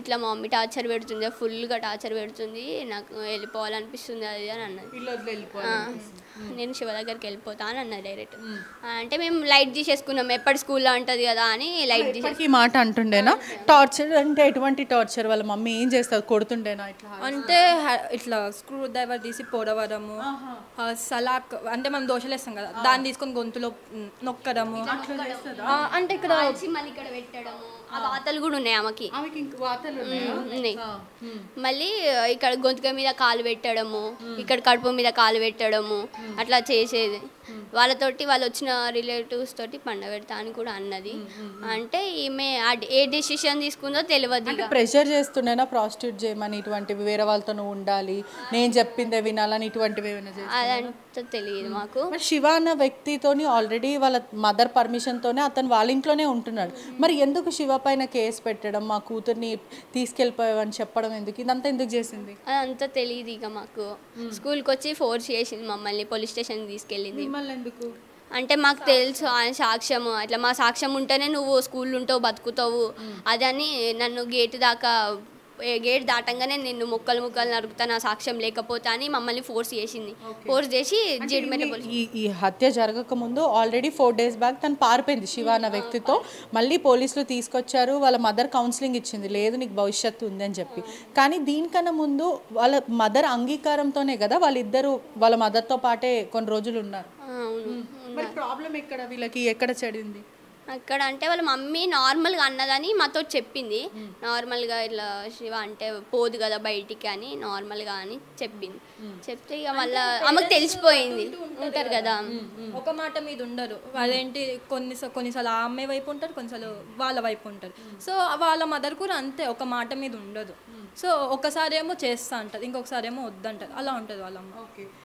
ఇట్లా మా mummy torture పెడుతుంది, ఫుల్గా టార్చర్ పెడుతుంది, నాకు వెళ్ళిపోవాలనిపిస్తుంది అది అని అన్నది. నేను శివ దగ్గరికి వెళ్ళిపోతా అని అన్నది డైరెక్ట్. అంటే మేము లైట్ తీసేసుకున్నాం, ఎప్పటి స్కూల్లో ఉంటుంది కదా అని లైట్ తీసేసి. ఈ మాట అంటుండేనా? టార్చర్ అంటే ఎటువంటి టార్చర్? వాళ్ళ మమ్మీ ఏం చేస్తారు, కొడుతుండేనా ఇట్లా? అంటే ఇట్లా స్క్రూ డ్రైవర్ తీసి పొడవడము, సలాక్ అంటే మనం దోశలు వేస్తాం కదా దాన్ని తీసుకొని గొంతులో నొక్కడము, అంటే ఇక్కడ మళ్ళీ ఇక్కడ పెట్టడము, ఆ వాతలు కూడా ఉన్నాయి ఆమెకి. మళ్ళీ ఇక్కడ గొంతుక మీద కాలు పెట్టడము, ఇక్కడ కడుపు మీద కాలు పెట్టడము, అట్లా చేసేది. వాళ్ళతోటి వాళ్ళు వచ్చిన రిలేటివ్స్ తోటి పండగ పెడతా అని కూడా అన్నది. అంటే ఈమె ఏ డెసిషన్ తీసుకుందో తెలియదు. ప్రెషర్ చేస్తుండేనా ప్రాస్టిట్యూట్ చేయమని, ఇటువంటివి వేరే వాళ్ళతో నువ్వు ఉండాలి, నేను చెప్పిందే వినాలని, ఇటువంటివి అదంతా తెలియదు మాకు. శివ అన్న వ్యక్తితోని ఆల్రెడీ వాళ్ళ మదర్ పర్మిషన్తోనే అతను వాళ్ళ ఇంట్లోనే ఉంటున్నాడు. మరి ఎందుకు శివ పైన కేసు పెట్టడం, మా కూతుర్ని తీసుకెళ్ళిపోయావని చెప్పడం ఎందుకు, ఇదంతా ఎందుకు చేసింది? అదంతా తెలియదు. ఇక మాకు స్కూల్కి వచ్చి ఫోర్స్ చేసింది మమ్మల్ని, పోలీస్ స్టేషన్కి తీసుకెళ్ళింది. ఎందుకు అంటే మాకు తెలుసు ఆయన సాక్ష్యము, అట్లా మా సాక్ష్యం ఉంటేనే నువ్వు స్కూల్ ఉంటావు బతుకుతావు అదని నన్ను గేట్ దాటంగానే నిన్ను ముక్కలు నరుకుతా నా సాక్ష్యం లేకపోతే అని మమ్మల్ని ఫోర్స్ చేసింది. ఫోర్స్ చేసి ఈ హత్య జరగక ముందు ఆల్రెడీ 4 days బ్యాక్ తను పారిపోయింది శివ అన్న వ్యక్తితో. మళ్ళీ పోలీసులు తీసుకొచ్చారు, వాళ్ళ మదర్ కౌన్సిలింగ్ ఇచ్చింది, లేదు నీకు భవిష్యత్తు ఉందని చెప్పి. కానీ దీనికన్నా ముందు వాళ్ళ మదర్ అంగీకారంతోనే కదా వాళ్ళిద్దరు వాళ్ళ మదర్తో పాటే కొన్ని రోజులు ఉన్నారు. మరి ప్రాబ్లం ఎక్కడ వీళ్ళకి, ఎక్కడ చెడింది? అక్కడ అంటే వాళ్ళ మమ్మీ నార్మల్గా అన్నదని మాతో చెప్పింది. నార్మల్గా ఇట్లా శివ అంటే పోదు కదా బయటికి అని నార్మల్గా అని చెప్పింది. చెప్తే ఇక మళ్ళీ ఆమెకు తెలిసిపోయింది, ఉంటారు కదా ఒక మాట మీద ఉండరు. అదేంటి కొన్నిసార్లు ఆ అమ్మాయి వైపు ఉంటారు, కొన్నిసార్లు వాళ్ళ వైపు ఉంటారు. సో వాళ్ళ మదర్ కూడా అంతే, ఒక మాట మీద ఉండదు. సో ఒకసారి ఏమో చేస్తా అంటారు, ఇంకొకసారి ఏమో వద్దంటారు, అలా ఉంటుంది వాళ్ళ అమ్మ.